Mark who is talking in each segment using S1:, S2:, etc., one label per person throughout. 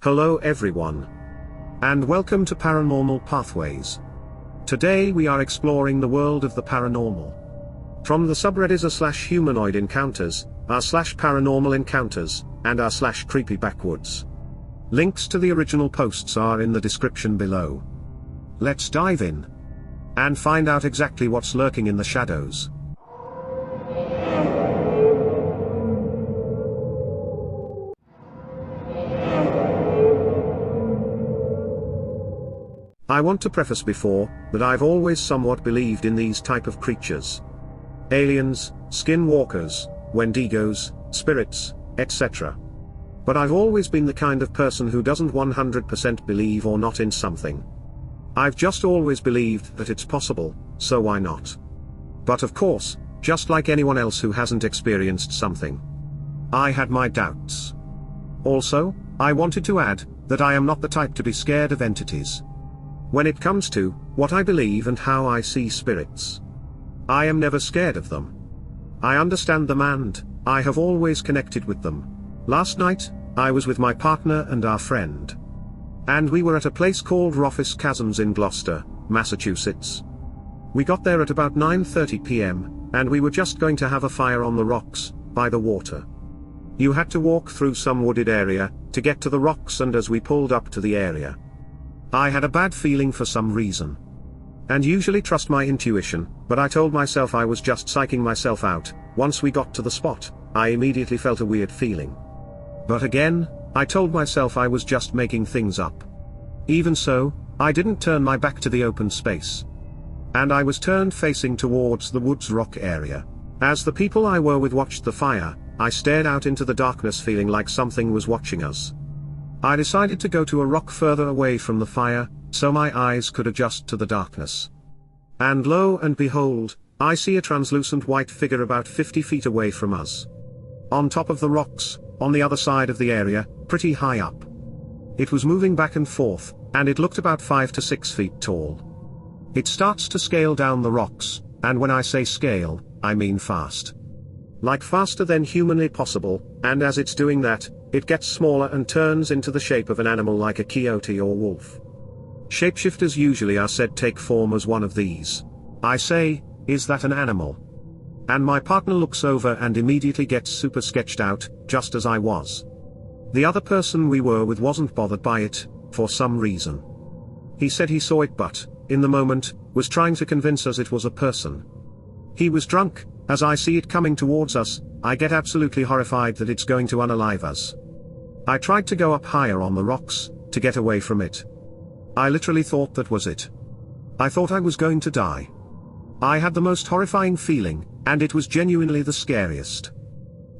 S1: Hello everyone. And welcome to Paranormal Pathways. Today we are exploring the world of the paranormal. From the subreddits /HumanoidEncounters, /ParanormalEncounters, and /CreepyBackwoods. Links to the original posts are in the description below. Let's dive in and find out exactly what's lurking in the shadows. I want to preface before that I've always somewhat believed in these type of creatures. Aliens, skinwalkers, wendigos, spirits, etc. But I've always been the kind of person who doesn't 100% believe or not in something. I've just always believed that it's possible, so why not? But of course, just like anyone else who hasn't experienced something, I had my doubts. Also, I wanted to add that I am not the type to be scared of entities. When it comes to what I believe and how I see spirits, I am never scared of them. I understand them and I have always connected with them. Last night, I was with my partner and our friend. And we were at a place called Roffis Chasms in Gloucester, Massachusetts. We got there at about 9:30 p.m., and we were just going to have a fire on the rocks, by the water. You had to walk through some wooded area to get to the rocks, and as we pulled up to the area, I had a bad feeling for some reason. And usually trust my intuition, but I told myself I was just psyching myself out. Once we got to the spot, I immediately felt a weird feeling. But again, I told myself I was just making things up. Even so, I didn't turn my back to the open space. And I was turned facing towards the woods rock area. As the people I were with watched the fire, I stared out into the darkness feeling like something was watching us. I decided to go to a rock further away from the fire, so my eyes could adjust to the darkness. And lo and behold, I see a translucent white figure about 50 feet away from us. On top of the rocks, on the other side of the area, pretty high up. It was moving back and forth, and it looked about 5 to 6 feet tall. It starts to scale down the rocks, and when I say scale, I mean fast. Like faster than humanly possible, and as it's doing that, it gets smaller and turns into the shape of an animal like a coyote or wolf. Shapeshifters usually are said take form as one of these. I say, is that an animal? And my partner looks over and immediately gets super sketched out, just as I was. The other person we were with wasn't bothered by it, for some reason. He said he saw it but, in the moment, was trying to convince us it was a person. He was drunk. As I see it coming towards us, I get absolutely horrified that it's going to unalive us. I tried to go up higher on the rocks, to get away from it. I literally thought that was it. I thought I was going to die. I had the most horrifying feeling, and it was genuinely the scariest,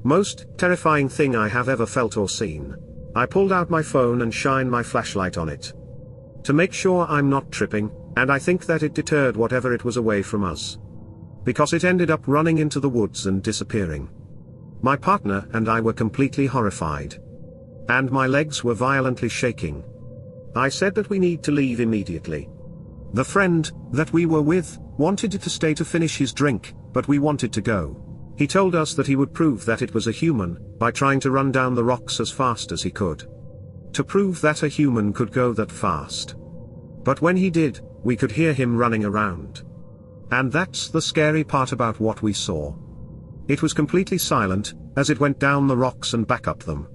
S1: most terrifying thing I have ever felt or seen. I pulled out my phone and shined my flashlight on it to make sure I'm not tripping, and I think that it deterred whatever it was away from us, because it ended up running into the woods and disappearing. My partner and I were completely horrified. And my legs were violently shaking. I said that we need to leave immediately. The friend that we were with wanted to stay to finish his drink, but we wanted to go. He told us that he would prove that it was a human by trying to run down the rocks as fast as he could. To prove that a human could go that fast. But when he did, we could hear him running around. And that's the scary part about what we saw. It was completely silent, as it went down the rocks and back up them.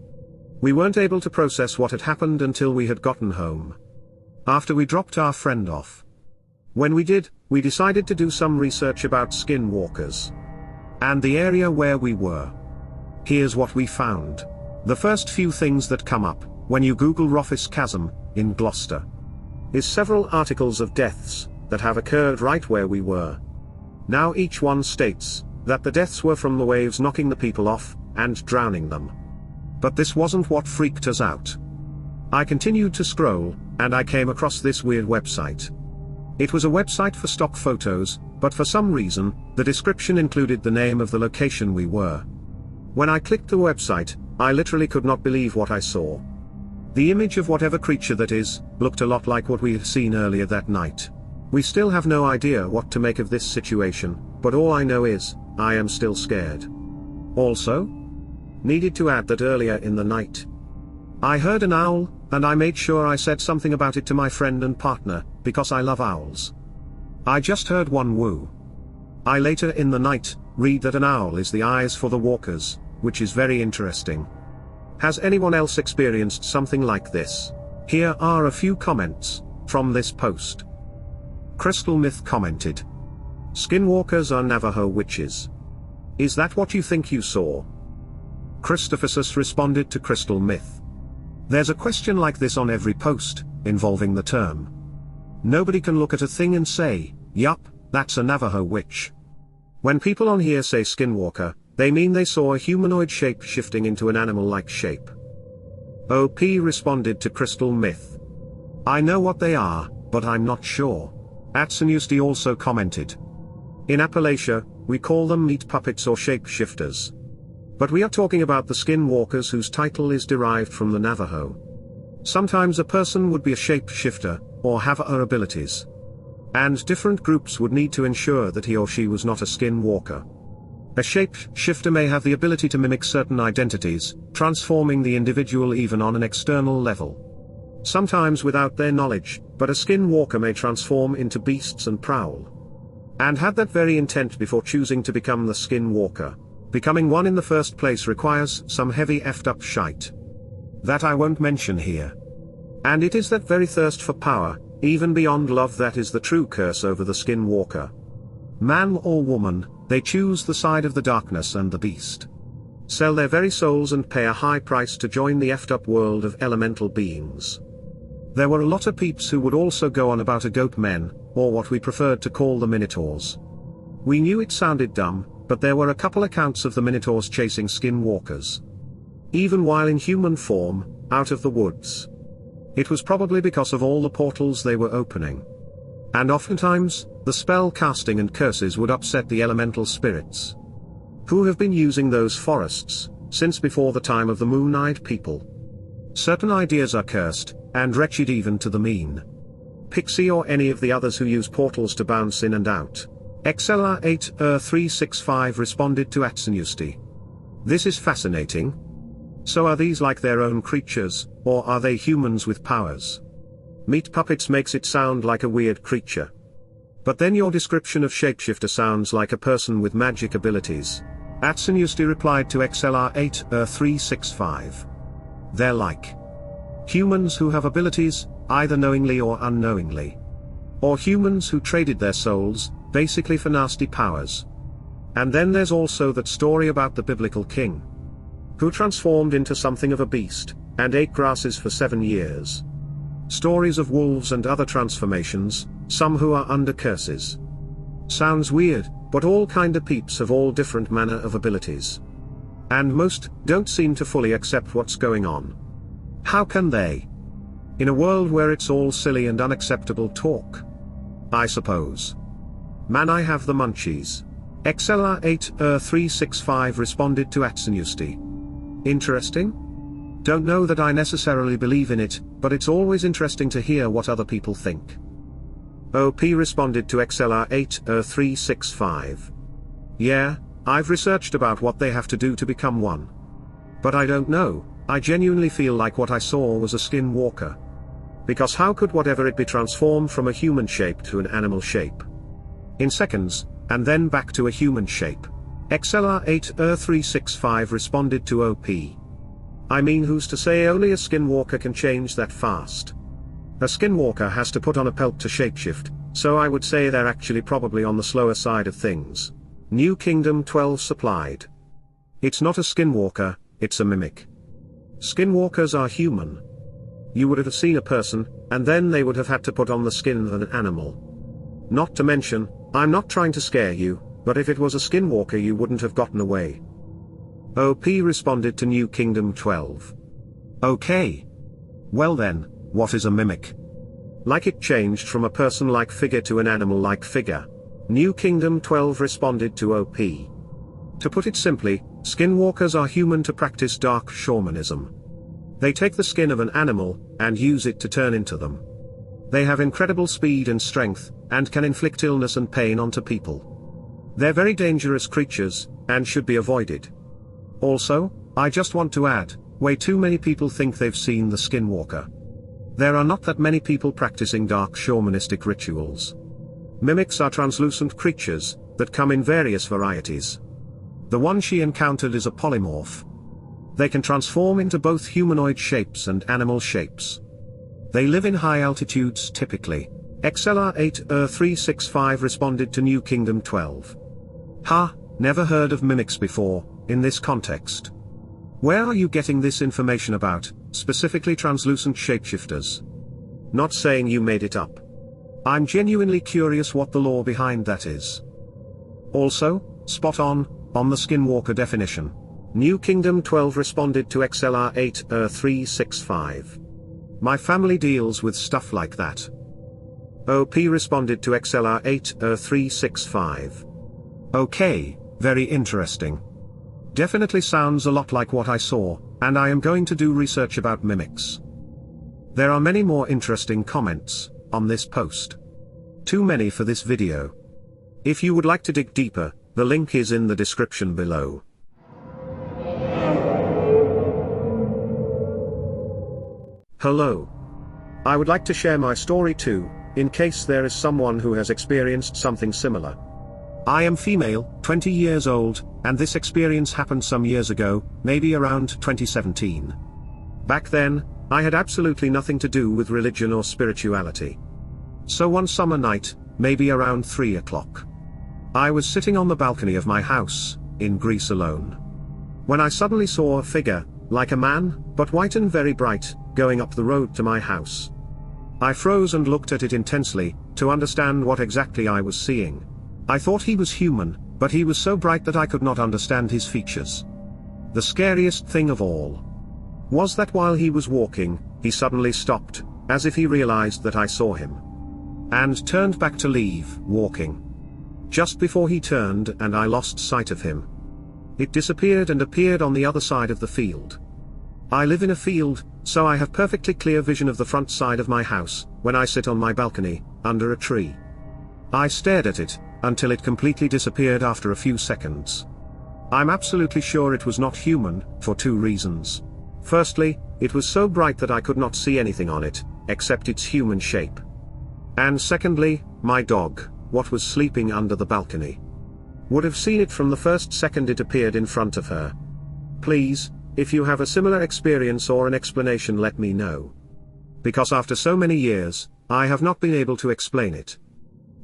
S1: We weren't able to process what had happened until we had gotten home. After we dropped our friend off. When we did, we decided to do some research about skinwalkers. And the area where we were. Here's what we found. The first few things that come up, when you Google Roffis Chasm, in Gloucester, is several articles of deaths that have occurred right where we were. Now each one states that the deaths were from the waves knocking the people off, and drowning them. But this wasn't what freaked us out. I continued to scroll, and I came across this weird website. It was a website for stock photos, but for some reason, the description included the name of the location we were. When I clicked the website, I literally could not believe what I saw. The image of whatever creature that is, looked a lot like what we had seen earlier that night. We still have no idea what to make of this situation, but all I know is, I am still scared. Also, needed to add that earlier in the night, I heard an owl and I made sure I said something about it to my friend and partner, because I love owls. I just heard one woo. I later in the night, read that an owl is the eyes for the walkers, which is very interesting. Has anyone else experienced something like this? Here are a few comments from this post. Crystal Myth commented. Skinwalkers are Navajo witches. Is that what you think you saw? Christophersus responded to Crystal Myth. There's a question like this on every post, involving the term. Nobody can look at a thing and say, yup, that's a Navajo witch. When people on here say skinwalker, they mean they saw a humanoid shape shifting into an animal-like shape. OP responded to Crystal Myth. I know what they are, but I'm not sure. Atsunusti also commented. In Appalachia, we call them meat puppets or shapeshifters. But we are talking about the skinwalkers whose title is derived from the Navajo. Sometimes a person would be a shapeshifter, or have other abilities. And different groups would need to ensure that he or she was not a skinwalker. A shapeshifter may have the ability to mimic certain identities, transforming the individual even on an external level. Sometimes without their knowledge, but a skinwalker may transform into beasts and prowl. And had that very intent before choosing to become the skinwalker. Becoming one in the first place requires some heavy effed up shite. That I won't mention here. And it is that very thirst for power, even beyond love, that is the true curse over the skinwalker. Man or woman, they choose the side of the darkness and the beast. Sell their very souls and pay a high price to join the effed up world of elemental beings. There were a lot of peeps who would also go on about a goat men, or what we preferred to call the minotaurs. We knew it sounded dumb, but there were a couple accounts of the minotaurs chasing skinwalkers. Even while in human form, out of the woods. It was probably because of all the portals they were opening. And oftentimes, the spell casting and curses would upset the elemental spirits. Who have been using those forests, since before the time of the Moon-Eyed people. Certain ideas are cursed, and wretched even to the mean. Pixie or any of the others who use portals to bounce in and out. XLR8-365 responded to Atsunusti. This is fascinating. So are these like their own creatures, or are they humans with powers? Meat puppets makes it sound like a weird creature. But then your description of shapeshifter sounds like a person with magic abilities. Atsunusti replied to XLR8-365. They're like humans who have abilities, either knowingly or unknowingly. Or humans who traded their souls, basically for nasty powers. And then there's also that story about the biblical king, who transformed into something of a beast, and ate grasses for 7 years. Stories of wolves and other transformations, some who are under curses. Sounds weird, but all kind of peeps have all different manner of abilities. And most don't seem to fully accept what's going on. How can they? In a world where it's all silly and unacceptable talk. I suppose. Man, I have the munchies. XLR8-365 responded to Atsunusti. Interesting? Don't know that I necessarily believe in it, but it's always interesting to hear what other people think. OP responded to XLR8-365. Yeah, I've researched about what they have to do to become one. But I don't know, I genuinely feel like what I saw was a skinwalker. Because how could whatever it be transform from a human shape to an animal shape? In seconds, and then back to a human shape. XLR8-365 responded to OP. I mean, who's to say only a skinwalker can change that fast? A skinwalker has to put on a pelt to shapeshift, so I would say they're actually probably on the slower side of things. New Kingdom 12 supplied. It's not a skinwalker, it's a mimic. Skinwalkers are human. You would have seen a person, and then they would have had to put on the skin of an animal. Not to mention, I'm not trying to scare you, but if it was a skinwalker you wouldn't have gotten away. OP responded to New Kingdom 12. Okay. Well then, what is a mimic? Like it changed from a person-like figure to an animal-like figure. New Kingdom 12 responded to OP. To put it simply, skinwalkers are human to practice dark shamanism. They take the skin of an animal, and use it to turn into them. They have incredible speed and strength, and can inflict illness and pain onto people. They're very dangerous creatures, and should be avoided. Also, I just want to add, way too many people think they've seen the skinwalker. There are not that many people practicing dark shamanistic rituals. Mimics are translucent creatures that come in various varieties. The one she encountered is a polymorph. They can transform into both humanoid shapes and animal shapes. They live in high altitudes typically. XLR8-365 responded to New Kingdom 12. Ha, never heard of mimics before, in this context. Where are you getting this information about, specifically translucent shapeshifters? Not saying you made it up. I'm genuinely curious what the lore behind that is. Also, spot on the Skinwalker definition. New Kingdom 12 responded to XLR8-365. My family deals with stuff like that. OP responded to XLR8-365. Okay, very interesting. Definitely sounds a lot like what I saw, and I am going to do research about mimics. There are many more interesting comments on this post. Too many for this video. If you would like to dig deeper, the link is in the description below. Hello. I would like to share my story too, in case there is someone who has experienced something similar. I am female, 20 years old, and this experience happened some years ago, maybe around 2017. Back then, I had absolutely nothing to do with religion or spirituality. So one summer night, maybe around 3 o'clock. I was sitting on the balcony of my house, in Greece alone. When I suddenly saw a figure, like a man, but white and very bright, going up the road to my house. I froze and looked at it intensely, to understand what exactly I was seeing. I thought he was human, but he was so bright that I could not understand his features. The scariest thing of all was that while he was walking, he suddenly stopped, as if he realized that I saw him. And turned back to leave walking. Just before he turned and I lost sight of him. It disappeared and appeared on the other side of the field. I live in a field, so I have perfectly clear vision of the front side of my house, when I sit on my balcony, under a tree. I stared at it, until it completely disappeared after a few seconds. I'm absolutely sure it was not human, for 2 reasons. Firstly, it was so bright that I could not see anything on it, except its human shape. And secondly, my dog, what was sleeping under the balcony, would have seen it from the first second it appeared in front of her. Please, if you have a similar experience or an explanation, let me know. Because after so many years, I have not been able to explain it.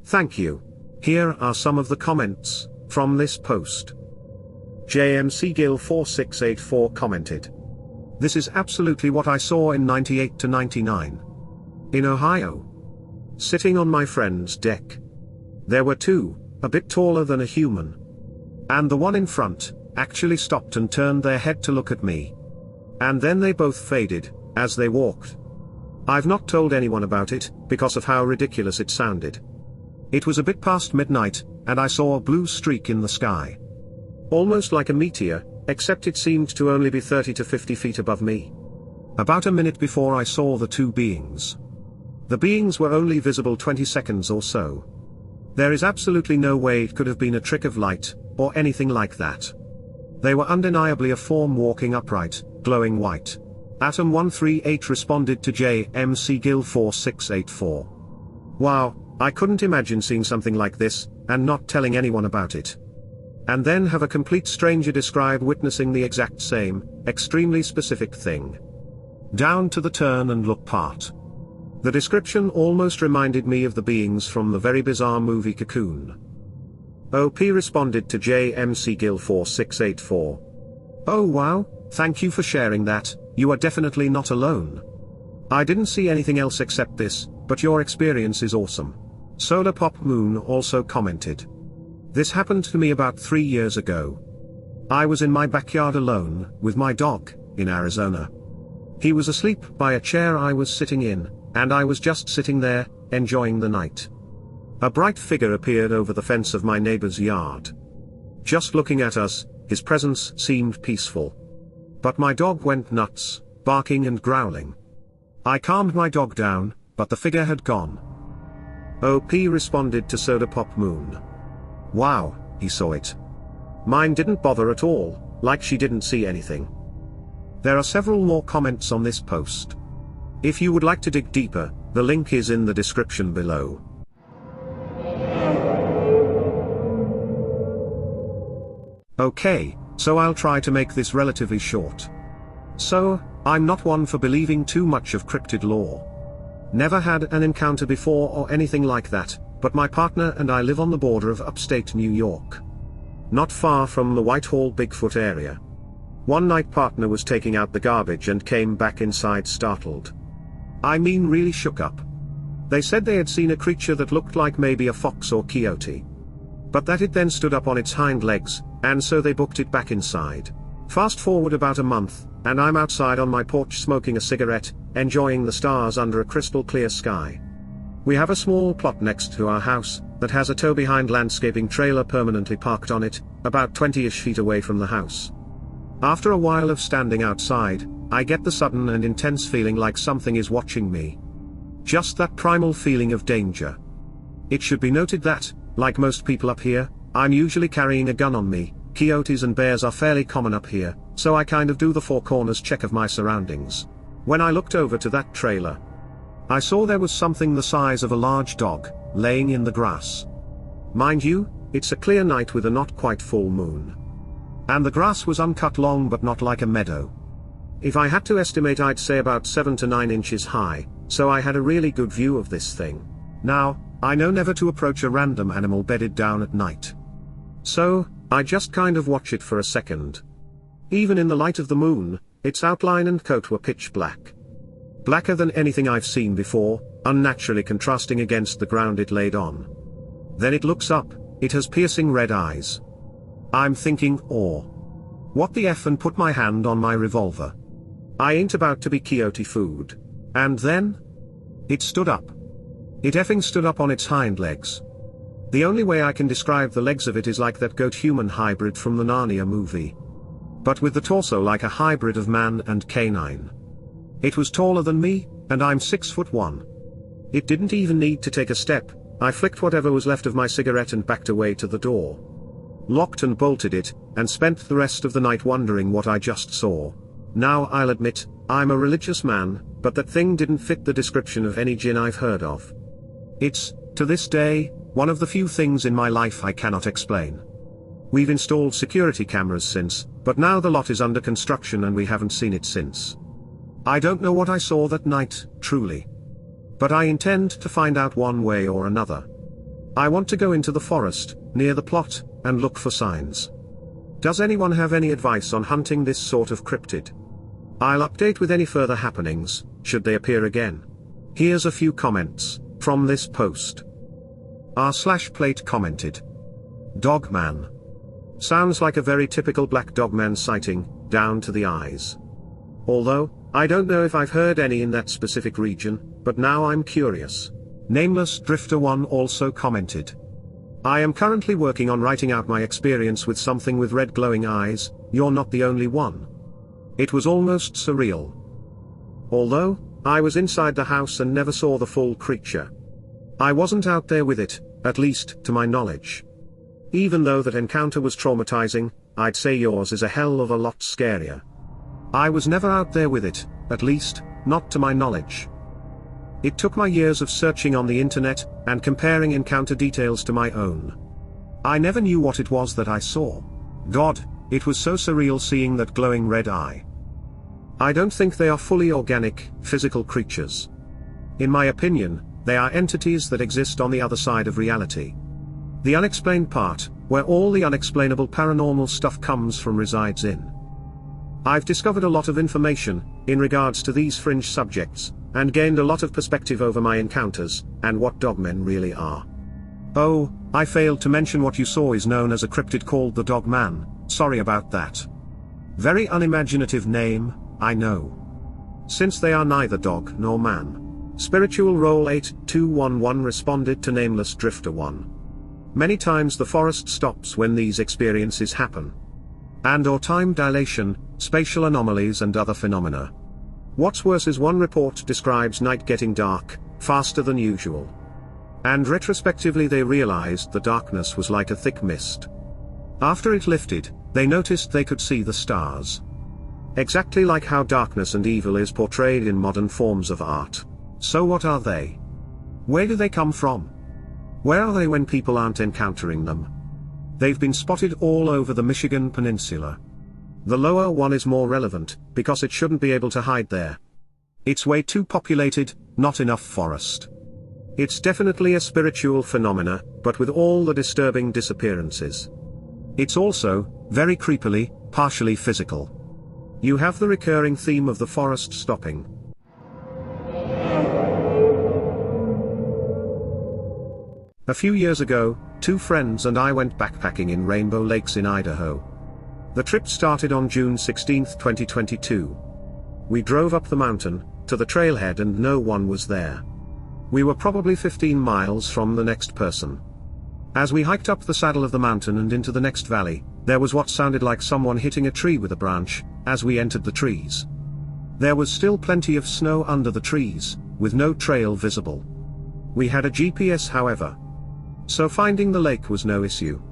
S1: Thank you. Here are some of the comments from this post. JMC Gill 4684 commented. This is absolutely what I saw in 98 to 99. In Ohio. Sitting on my friend's deck. There were 2, a bit taller than a human. And the one in front actually stopped and turned their head to look at me. And then they both faded, as they walked. I've not told anyone about it, because of how ridiculous it sounded. It was a bit past midnight, and I saw a blue streak in the sky. Almost like a meteor, except it seemed to only be 30 to 50 feet above me. About a minute before I saw the 2 beings. The beings were only visible 20 seconds or so. There is absolutely no way it could have been a trick of light, or anything like that. They were undeniably a form walking upright, glowing white. Atom 138 responded to JMC Gill 4684. Wow, I couldn't imagine seeing something like this, and not telling anyone about it. And then have a complete stranger describe witnessing the exact same, extremely specific thing. Down to the turn and look part. The description almost reminded me of the beings from the very bizarre movie Cocoon. OP responded to JMC Gill 4684. Oh wow, thank you for sharing that, you are definitely not alone. I didn't see anything else except this, but your experience is awesome. Solar Pop Moon also commented. This happened to me about 3 years ago. I was in my backyard alone, with my dog, in Arizona. He was asleep by a chair I was sitting in, and I was just sitting there, enjoying the night. A bright figure appeared over the fence of my neighbor's yard. Just looking at us, his presence seemed peaceful. But my dog went nuts, barking and growling. I calmed my dog down, but the figure had gone. OP responded to Soda Pop Moon. Wow, he saw it. Mine didn't bother at all, like she didn't see anything. There are several more comments on this post. If you would like to dig deeper, the link is in the description below. Okay, so I'll try to make this relatively short. So, I'm not one for believing too much of cryptid lore. Never had an encounter before or anything like that, but my partner and I live on the border of upstate New York. Not far from the Whitehall Bigfoot area. One night partner was taking out the garbage and came back inside startled. I mean really shook up. They said they had seen a creature that looked like maybe a fox or coyote. But that it then stood up on its hind legs, and so they booked it back inside. Fast forward about a month, and I'm outside on my porch smoking a cigarette, enjoying the stars under a crystal clear sky. We have a small plot next to our house, that has a tow-behind landscaping trailer permanently parked on it, about 20-ish feet away from the house. After a while of standing outside, I get the sudden and intense feeling like something is watching me. Just that primal feeling of danger. It should be noted that, like most people up here, I'm usually carrying a gun on me. Coyotes and bears are fairly common up here, so I kind of do the four corners check of my surroundings. When I looked over to that trailer, I saw there was something the size of a large dog, laying in the grass. Mind you, it's a clear night with a not quite full moon. And the grass was uncut long but not like a meadow. If I had to estimate, I'd say about 7 to 9 inches high, so I had a really good view of this thing. Now, I know never to approach a random animal bedded down at night. So, I just kind of watch it for a second. Even in the light of the moon, its outline and coat were pitch black. Blacker than anything I've seen before, unnaturally contrasting against the ground it laid on. Then it looks up, it has piercing red eyes. I'm thinking, what the F, and put my hand on my revolver. I ain't about to be coyote food. And then? It stood up. It effing stood up on its hind legs. The only way I can describe the legs of it is like that goat-human hybrid from the Narnia movie. But with the torso like a hybrid of man and canine. It was taller than me, and I'm 6'1". It didn't even need to take a step. I flicked whatever was left of my cigarette and backed away to the door. Locked and bolted it, and spent the rest of the night wondering what I just saw. Now I'll admit, I'm a religious man, but that thing didn't fit the description of any jinn I've heard of. It's, to this day, one of the few things in my life I cannot explain. We've installed security cameras since, but now the lot is under construction and we haven't seen it since. I don't know what I saw that night, truly. But I intend to find out one way or another. I want to go into the forest, near the plot, and look for signs. Does anyone have any advice on hunting this sort of cryptid? I'll update with any further happenings, should they appear again. Here's a few comments from this post. r/plate commented. Dogman. Sounds like a very typical black dogman sighting, down to the eyes. Although, I don't know if I've heard any in that specific region, but now I'm curious. Nameless Drifter 1 also commented. I am currently working on writing out my experience with something with red glowing eyes. You're not the only one. It was almost surreal. Although, I was inside the house and never saw the full creature. I wasn't out there with it, at least to my knowledge. Even though that encounter was traumatizing, I'd say yours is a hell of a lot scarier. I was never out there with it, at least, not to my knowledge. It took my years of searching on the internet, and comparing encounter details to my own. I never knew what it was that I saw. God, it was so surreal seeing that glowing red eye. I don't think they are fully organic, physical creatures. In my opinion, they are entities that exist on the other side of reality. The unexplained part, where all the unexplainable paranormal stuff comes from, resides in. I've discovered a lot of information, in regards to these fringe subjects, and gained a lot of perspective over my encounters, and what dogmen really are. Oh, I failed to mention what you saw is known as a cryptid called the Dogman. Sorry about that. Very unimaginative name, I know. Since they are neither dog nor man. Spiritual Roll 8211 responded to Nameless Drifter 1. Many times the forest stops when these experiences happen. And/or time dilation, spatial anomalies and other phenomena. What's worse is one report describes night getting dark, faster than usual. And retrospectively they realized the darkness was like a thick mist. After it lifted, they noticed they could see the stars. Exactly like how darkness and evil is portrayed in modern forms of art. So what are they? Where do they come from? Where are they when people aren't encountering them? They've been spotted all over the Michigan Peninsula. The lower one is more relevant, because it shouldn't be able to hide there. It's way too populated, not enough forest. It's definitely a spiritual phenomena, but with all the disturbing disappearances. It's also, very creepily, partially physical. You have the recurring theme of the forest stopping. A few years ago, 2 friends and I went backpacking in Rainbow Lakes in Idaho. The trip started on June 16, 2022. We drove up the mountain, to the trailhead, and no one was there. We were probably 15 miles from the next person. As we hiked up the saddle of the mountain and into the next valley, there was what sounded like someone hitting a tree with a branch, as we entered the trees. There was still plenty of snow under the trees, with no trail visible. We had a GPS, however. So finding the lake was no issue.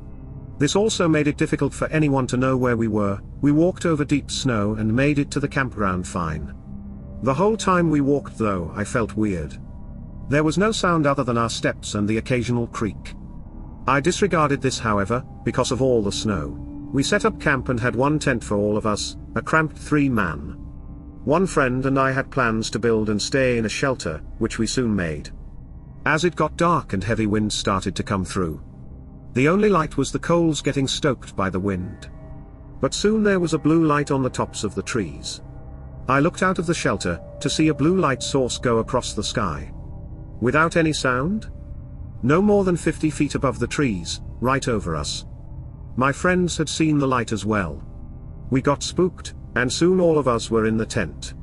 S1: This also made it difficult for anyone to know where we were. We walked over deep snow and made it to the campground fine. The whole time we walked, though, I felt weird. There was no sound other than our steps and the occasional creak. I disregarded this, however, because of all the snow. We set up camp and had one tent for all of us, a cramped 3-man. One friend and I had plans to build and stay in a shelter, which we soon made. As it got dark and heavy winds started to come through, the only light was the coals getting stoked by the wind. But soon there was a blue light on the tops of the trees. I looked out of the shelter, to see a blue light source go across the sky. Without any sound? No more than 50 feet above the trees, right over us. My friends had seen the light as well. We got spooked, and soon all of us were in the tent.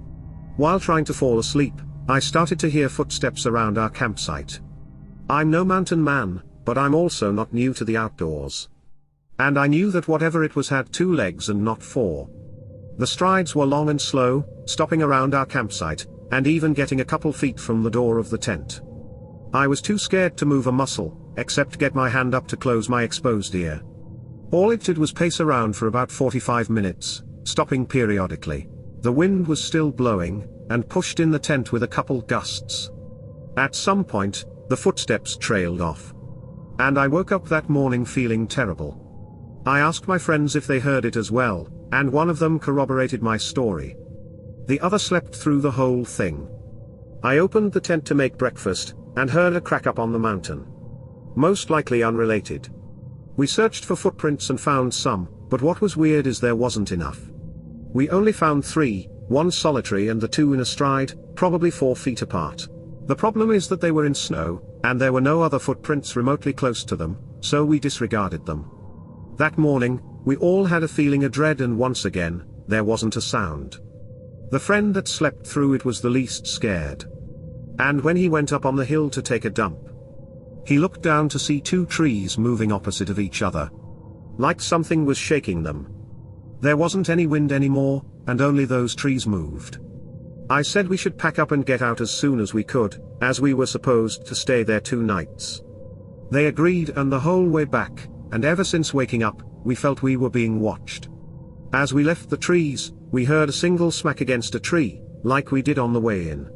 S1: While trying to fall asleep, I started to hear footsteps around our campsite. I'm no mountain man, but I'm also not new to the outdoors. And I knew that whatever it was had 2 legs and not 4. The strides were long and slow, stopping around our campsite, and even getting a couple feet from the door of the tent. I was too scared to move a muscle, except get my hand up to close my exposed ear. All it did was pace around for about 45 minutes, stopping periodically. The wind was still blowing, and pushed in the tent with a couple gusts. At some point, the footsteps trailed off. And I woke up that morning feeling terrible. I asked my friends if they heard it as well, and one of them corroborated my story. The other slept through the whole thing. I opened the tent to make breakfast, and heard a crack up on the mountain. Most likely unrelated. We searched for footprints and found some, but what was weird is there wasn't enough. We only found 3, 1 solitary and the 2 in a stride, probably 4 feet apart. The problem is that they were in snow, and there were no other footprints remotely close to them, so we disregarded them. That morning, we all had a feeling of dread, and once again, there wasn't a sound. The friend that slept through it was the least scared. And when he went up on the hill to take a dump, he looked down to see 2 trees moving opposite of each other. Like something was shaking them. There wasn't any wind anymore, and only those trees moved. I said we should pack up and get out as soon as we could, as we were supposed to stay there 2 nights. They agreed, and the whole way back, and ever since waking up, we felt we were being watched. As we left the trees, we heard a single smack against a tree, like we did on the way in.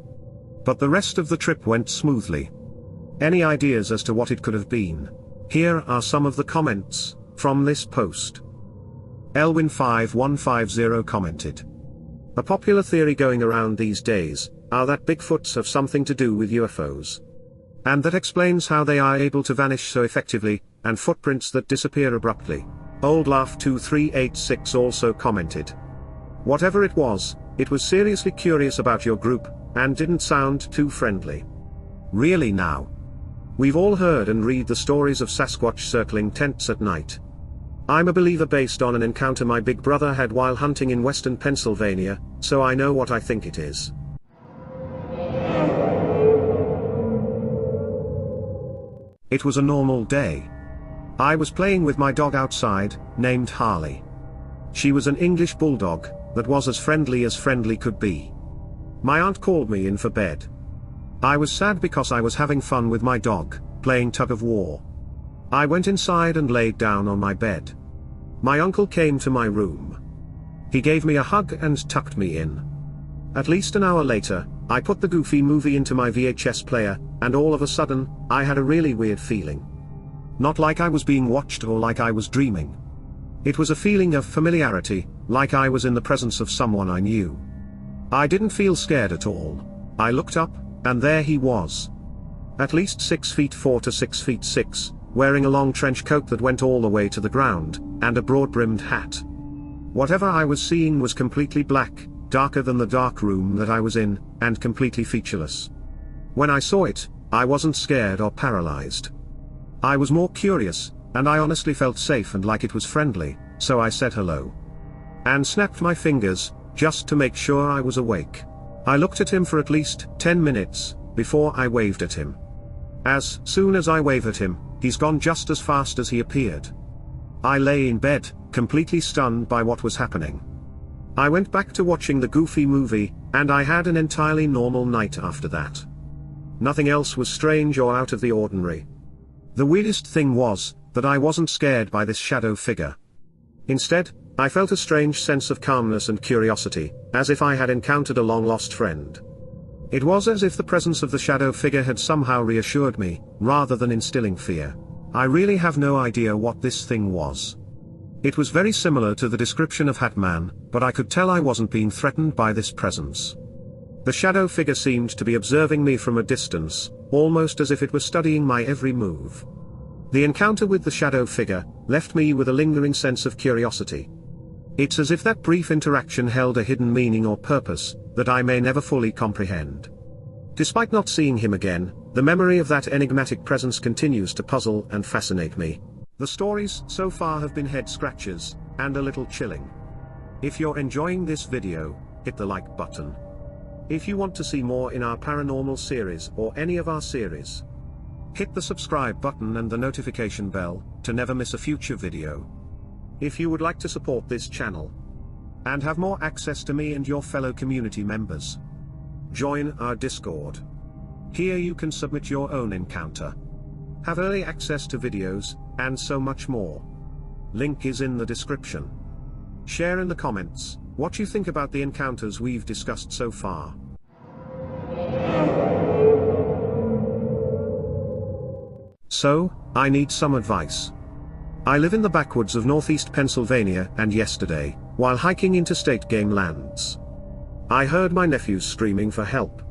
S1: But the rest of the trip went smoothly. Any ideas as to what it could have been? Here are some of the comments from this post. Elwin5150 commented. A popular theory going around these days are that Bigfoots have something to do with UFOs. And that explains how they are able to vanish so effectively, and footprints that disappear abruptly. OldLaugh2386 also commented. Whatever it was seriously curious about your group, and didn't sound too friendly. Really now? We've all heard and read the stories of Sasquatch circling tents at night. I'm a believer based on an encounter my big brother had while hunting in western Pennsylvania, so I know what I think it is. It was a normal day. I was playing with my dog outside, named Harley. She was an English bulldog, that was as friendly could be. My aunt called me in for bed. I was sad because I was having fun with my dog, playing tug of war. I went inside and laid down on my bed. My uncle came to my room. He gave me a hug and tucked me in. At least an hour later, I put the Goofy movie into my VHS player, and all of a sudden, I had a really weird feeling. Not like I was being watched or like I was dreaming. It was a feeling of familiarity, like I was in the presence of someone I knew. I didn't feel scared at all. I looked up, and there he was. At least 6 feet 4 to 6 feet 6, wearing a long trench coat that went all the way to the ground, and a broad-brimmed hat. Whatever I was seeing was completely black, darker than the dark room that I was in, and completely featureless. When I saw it, I wasn't scared or paralyzed. I was more curious, and I honestly felt safe and like it was friendly, so I said hello. And snapped my fingers, just to make sure I was awake. I looked at him for at least 10 minutes, before I waved at him. As soon as I wave at him, he's gone just as fast as he appeared. I lay in bed, completely stunned by what was happening. I went back to watching the Goofy movie, and I had an entirely normal night after that. Nothing else was strange or out of the ordinary. The weirdest thing was, that I wasn't scared by this shadow figure. Instead, I felt a strange sense of calmness and curiosity, as if I had encountered a long-lost friend. It was as if the presence of the shadow figure had somehow reassured me, rather than instilling fear. I really have no idea what this thing was. It was very similar to the description of Hat Man, but I could tell I wasn't being threatened by this presence. The shadow figure seemed to be observing me from a distance, almost as if it were studying my every move. The encounter with the shadow figure left me with a lingering sense of curiosity. It's as if that brief interaction held a hidden meaning or purpose that I may never fully comprehend. Despite not seeing him again, the memory of that enigmatic presence continues to puzzle and fascinate me. The stories so far have been head-scratchers, and a little chilling. If you're enjoying this video, hit the like button. If you want to see more in our paranormal series or any of our series, hit the subscribe button and the notification bell, to never miss a future video. If you would like to support this channel, and have more access to me and your fellow community members, join our Discord. Here you can submit your own encounter, have early access to videos, and so much more. Link is in the description. Share in the comments what you think about the encounters we've discussed so far. So, I need some advice. I live in the backwoods of northeast Pennsylvania, and yesterday, while hiking interstate game lands, I heard my nephews screaming for help.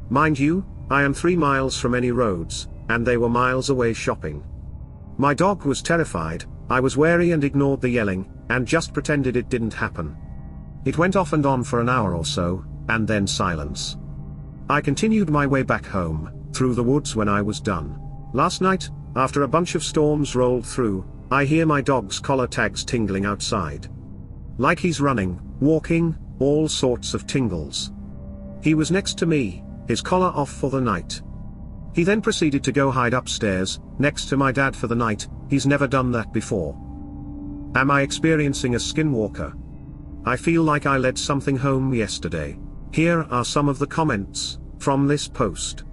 S1: Mind you, I am 3 miles from any roads, and they were miles away shopping. My dog was terrified. I was wary and ignored the yelling, and just pretended it didn't happen. It went off and on for an hour or so, and then silence. I continued my way back home, through the woods when I was done. Last night, after a bunch of storms rolled through, I hear my dog's collar tags tingling outside. Like he's running, walking, all sorts of tingles. He was next to me, his collar off for the night. He then proceeded to go hide upstairs, next to my dad for the night. He's never done that before. Am I experiencing a skinwalker? I feel like I led something home yesterday. Here are some of the comments from this post.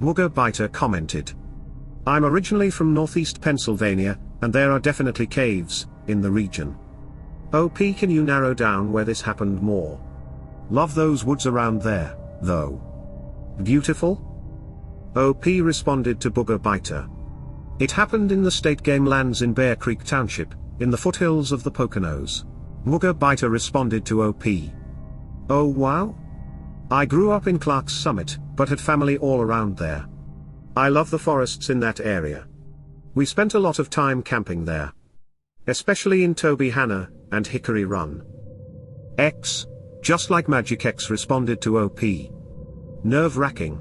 S1: Wooger Biter commented, I'm originally from northeast Pennsylvania, and there are definitely caves in the region. OP, can you narrow down where this happened more? Love those woods around there, though. Beautiful? OP responded to Booger Biter. It happened in the state game lands in Bear Creek Township, in the foothills of the Poconos. Booger Biter responded to OP. Oh wow? I grew up in Clark's Summit, but had family all around there. I love the forests in that area. We spent a lot of time camping there, especially in Toby Hanna and Hickory Run. X, just like Magic X, responded to OP. Nerve-wracking.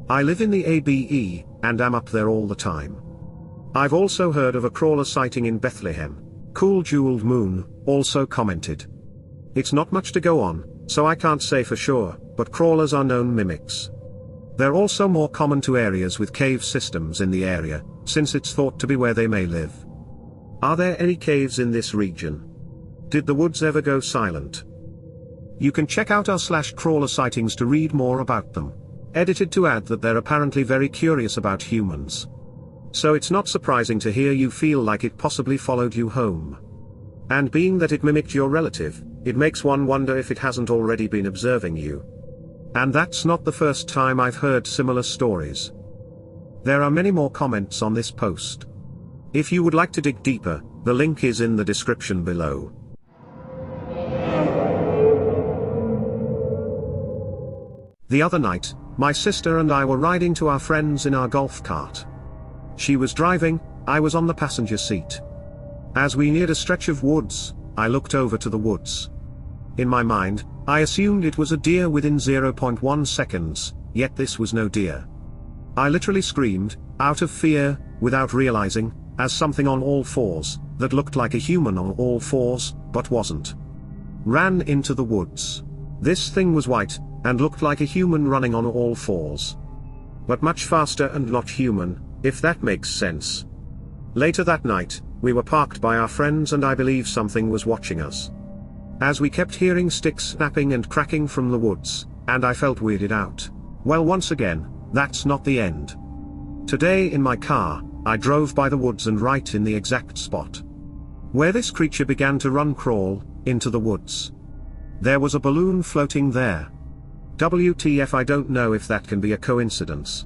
S1: I live in the ABE, and am up there all the time. I've also heard of a crawler sighting in Bethlehem. Cool Jeweled Moon also commented. It's not much to go on, so I can't say for sure, but crawlers are known mimics. They're also more common to areas with cave systems in the area, since it's thought to be where they may live. Are there any caves in this region? Did the woods ever go silent? You can check out our /crawler sightings to read more about them. Edited to add that they're apparently very curious about humans. So it's not surprising to hear you feel like it possibly followed you home. And being that it mimicked your relative, it makes one wonder if it hasn't already been observing you. And that's not the first time I've heard similar stories. There are many more comments on this post. If you would like to dig deeper, the link is in the description below. The other night, my sister and I were riding to our friends in our golf cart. She was driving, I was on the passenger seat. As we neared a stretch of woods, I looked over to the woods. In my mind, I assumed it was a deer within 0.1 seconds, yet this was no deer. I literally screamed, out of fear, without realizing, as something on all fours, that looked like a human on all fours, but wasn't, ran into the woods. This thing was white, and looked like a human running on all fours. But much faster and not human, if that makes sense. Later that night, we were parked by our friends and I believe something was watching us. As we kept hearing sticks snapping and cracking from the woods, and I felt weirded out. Well, once again, that's not the end. Today in my car, I drove by the woods and right in the exact spot where this creature began to crawl into the woods. There was a balloon floating there. WTF, I don't know if that can be a coincidence.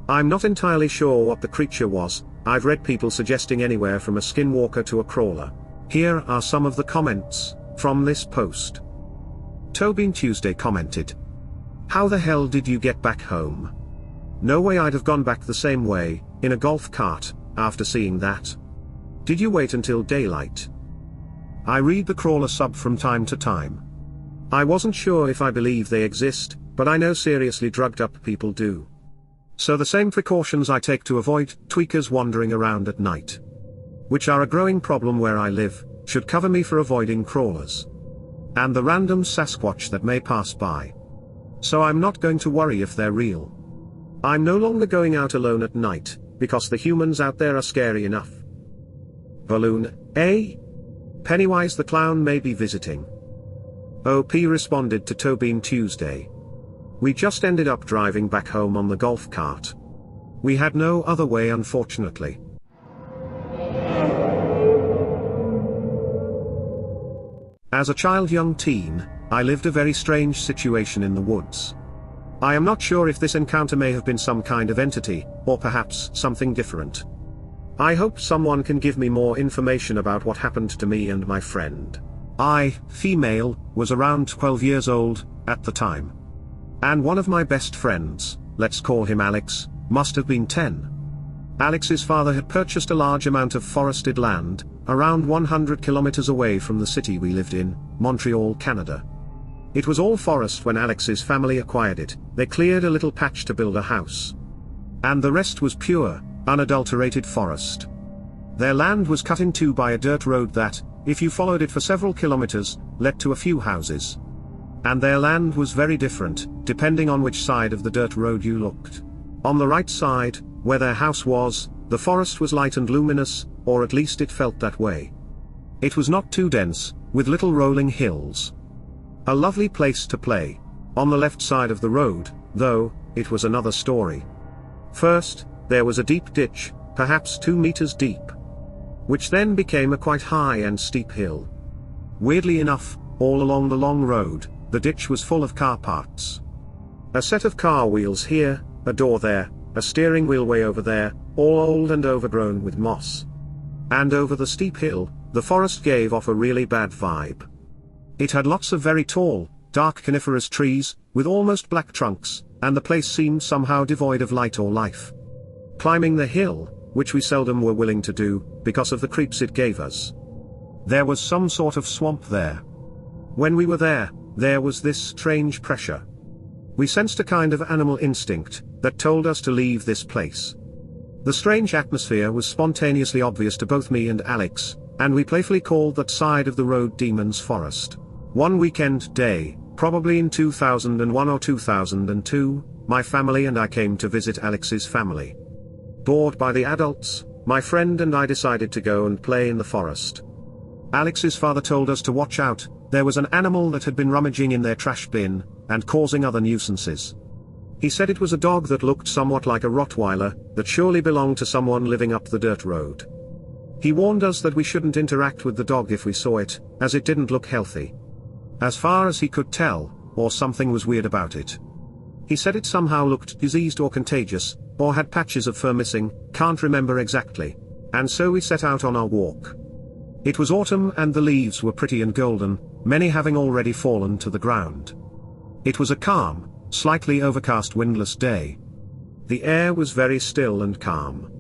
S1: I'm not entirely sure what the creature was. I've read people suggesting anywhere from a skinwalker to a crawler. Here are some of the comments from this post. Tobin Tuesday commented, "How the hell did you get back home? No way I'd have gone back the same way, in a golf cart, after seeing that. Did you wait until daylight?" I read the crawler sub from time to time. I wasn't sure if I believe they exist, but I know seriously drugged up people do. So the same precautions I take to avoid tweakers wandering around at night, which are a growing problem where I live, should cover me for avoiding crawlers and the random Sasquatch that may pass by. So I'm not going to worry if they're real. I'm no longer going out alone at night, because the humans out there are scary enough. Balloon, eh? Pennywise the clown may be visiting. OP responded to Tobin Tuesday. We just ended up driving back home on the golf cart. We had no other way, unfortunately. As a child, young teen, I lived a very strange situation in the woods. I am not sure if this encounter may have been some kind of entity, or perhaps something different. I hope someone can give me more information about what happened to me and my friend. I, female, was around 12 years old, at the time. And one of my best friends, let's call him Alex, must have been 10. Alex's father had purchased a large amount of forested land, around 100 kilometers away from the city we lived in, Montreal, Canada. It was all forest when Alex's family acquired it. They cleared a little patch to build a house. And the rest was pure, unadulterated forest. Their land was cut in two by a dirt road that, if you followed it for several kilometers, led to a few houses. And their land was very different, depending on which side of the dirt road you looked. On the right side, where their house was, the forest was light and luminous, or at least it felt that way. It was not too dense, with little rolling hills. A lovely place to play. On the left side of the road, though, it was another story. First, there was a deep ditch, perhaps 2 meters deep, which then became a quite high and steep hill. Weirdly enough, all along the long road, the ditch was full of car parts. A set of car wheels here, a door there, a steering wheel way over there, all old and overgrown with moss. And over the steep hill, the forest gave off a really bad vibe. It had lots of very tall, dark coniferous trees, with almost black trunks, and the place seemed somehow devoid of light or life. Climbing the hill, which we seldom were willing to do, because of the creeps it gave us. There was some sort of swamp there. When we were there was this strange pressure. We sensed a kind of animal instinct, that told us to leave this place. The strange atmosphere was spontaneously obvious to both me and Alex, and we playfully called that side of the road Demon's Forest. One weekend day, probably in 2001 or 2002, my family and I came to visit Alex's family. Bored by the adults, my friend and I decided to go and play in the forest. Alex's father told us to watch out. There was an animal that had been rummaging in their trash bin, and causing other nuisances. He said it was a dog that looked somewhat like a Rottweiler, that surely belonged to someone living up the dirt road. He warned us that we shouldn't interact with the dog if we saw it, as it didn't look healthy. as far as he could tell, or something was weird about it. He said it somehow looked diseased or contagious, or had patches of fur missing, can't remember exactly. And so we set out on our walk. It was autumn and the leaves were pretty and golden, many having already fallen to the ground. It was a calm, slightly overcast windless day. The air was very still and calm.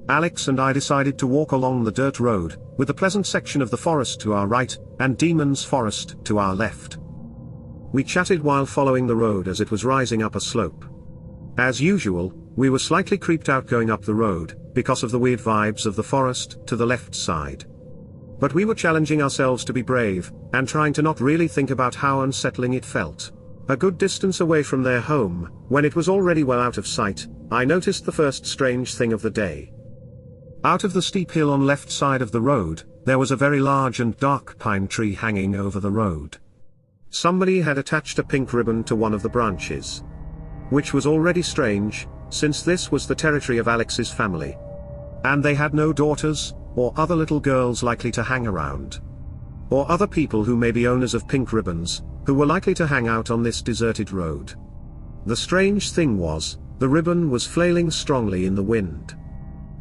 S1: Alex and I decided to walk along the dirt road, with a pleasant section of the forest to our right, and Demon's Forest to our left. We chatted while following the road as it was rising up a slope. As usual, we were slightly creeped out going up the road, because of the weird vibes of the forest to the left side. But we were challenging ourselves to be brave, and trying to not really think about how unsettling it felt. A good distance away from their home, when it was already well out of sight, I noticed the first strange thing of the day. Out of the steep hill on left side of the road, there was a very large and dark pine tree hanging over the road. Somebody had attached a pink ribbon to one of the branches. Which was already strange, since this was the territory of Alex's family. And they had no daughters, or other little girls likely to hang around. Or other people who may be owners of pink ribbons, who were likely to hang out on this deserted road. The strange thing was, the ribbon was flailing strongly in the wind.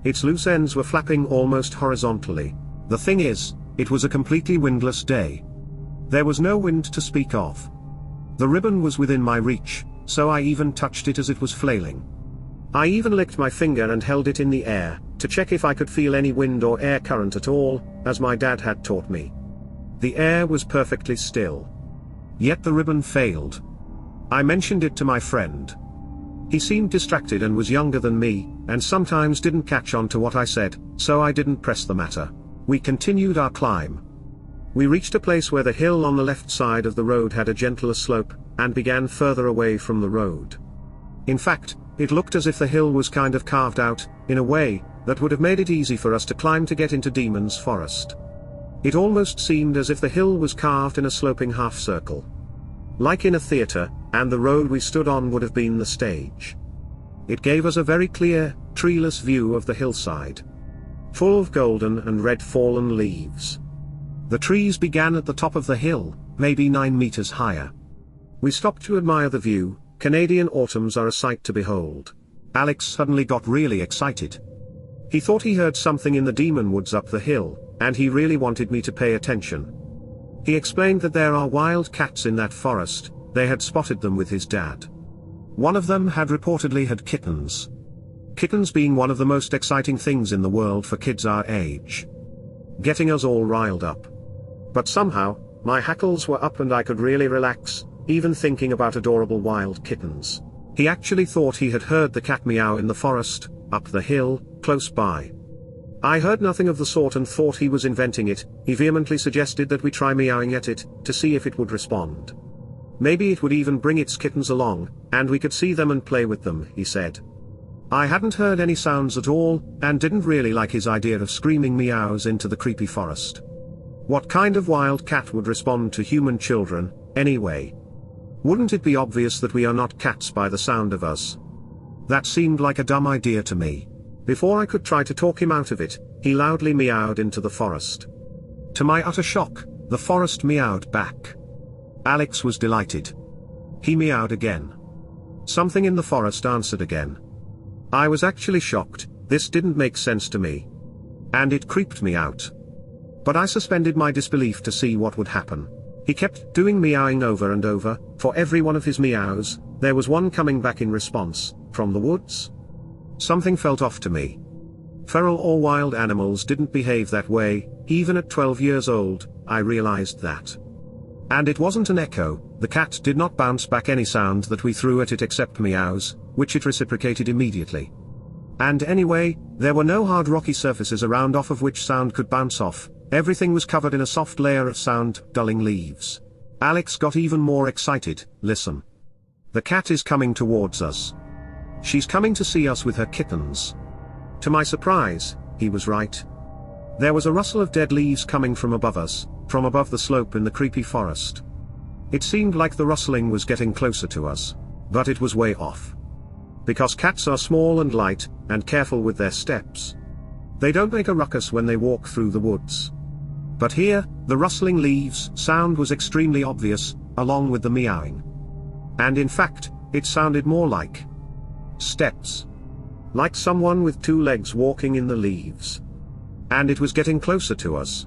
S1: Its loose ends were flapping almost horizontally. The thing is, it was a completely windless day. There was no wind to speak of. The ribbon was within my reach, so I even touched it as it was flailing. I even licked my finger and held it in the air, to check if I could feel any wind or air current at all, as my dad had taught me. The air was perfectly still. Yet the ribbon failed. I mentioned it to my friend. He seemed distracted and was younger than me, and sometimes didn't catch on to what I said, so I didn't press the matter. We continued our climb. We reached a place where the hill on the left side of the road had a gentler slope, and began further away from the road. In fact, it looked as if the hill was kind of carved out, in a way, that would have made it easy for us to climb to get into Demon's Forest. It almost seemed as if the hill was carved in a sloping half-circle. Like in a theater, and the road we stood on would have been the stage. It gave us a very clear, treeless view of the hillside. Full of golden and red fallen leaves. The trees began at the top of the hill, maybe 9 meters higher. We stopped to admire the view. Canadian autumns are a sight to behold. Alex suddenly got really excited. He thought he heard something in the demon woods up the hill, and he really wanted me to pay attention. He explained that there are wild cats in that forest. They had spotted them with his dad. One of them had reportedly had kittens. Kittens being one of the most exciting things in the world for kids our age. Getting us all riled up. But somehow, my hackles were up and I could really relax, even thinking about adorable wild kittens. He actually thought he had heard the cat meow in the forest, up the hill, close by. I heard nothing of the sort and thought he was inventing it. He vehemently suggested that we try meowing at it, to see if it would respond. Maybe it would even bring its kittens along, and we could see them and play with them, he said. I hadn't heard any sounds at all, and didn't really like his idea of screaming meows into the creepy forest. What kind of wild cat would respond to human children, anyway? Wouldn't it be obvious that we are not cats by the sound of us? That seemed like a dumb idea to me. Before I could try to talk him out of it, he loudly meowed into the forest. To my utter shock, the forest meowed back. Alex was delighted. He meowed again. Something in the forest answered again. I was actually shocked. This didn't make sense to me. And it creeped me out. But I suspended my disbelief to see what would happen. He kept doing meowing over and over. For every one of his meows, there was one coming back in response, from the woods. Something felt off to me. Feral or wild animals didn't behave that way. Even at 12 years old, I realized that. And it wasn't an echo. The cat did not bounce back any sound that we threw at it except meows, which it reciprocated immediately. And anyway, there were no hard rocky surfaces around off of which sound could bounce off. Everything was covered in a soft layer of sound, dulling leaves. Alex got even more excited. Listen. The cat is coming towards us. She's coming to see us with her kittens. To my surprise, he was right. There was a rustle of dead leaves coming from above us, from above the slope in the creepy forest. It seemed like the rustling was getting closer to us, but it was way off. Because cats are small and light, and careful with their steps. They don't make a ruckus when they walk through the woods. But here, The rustling leaves sound was extremely obvious, along with the meowing. And in fact, it sounded more like steps. Like someone with two legs walking in the leaves. And it was getting closer to us.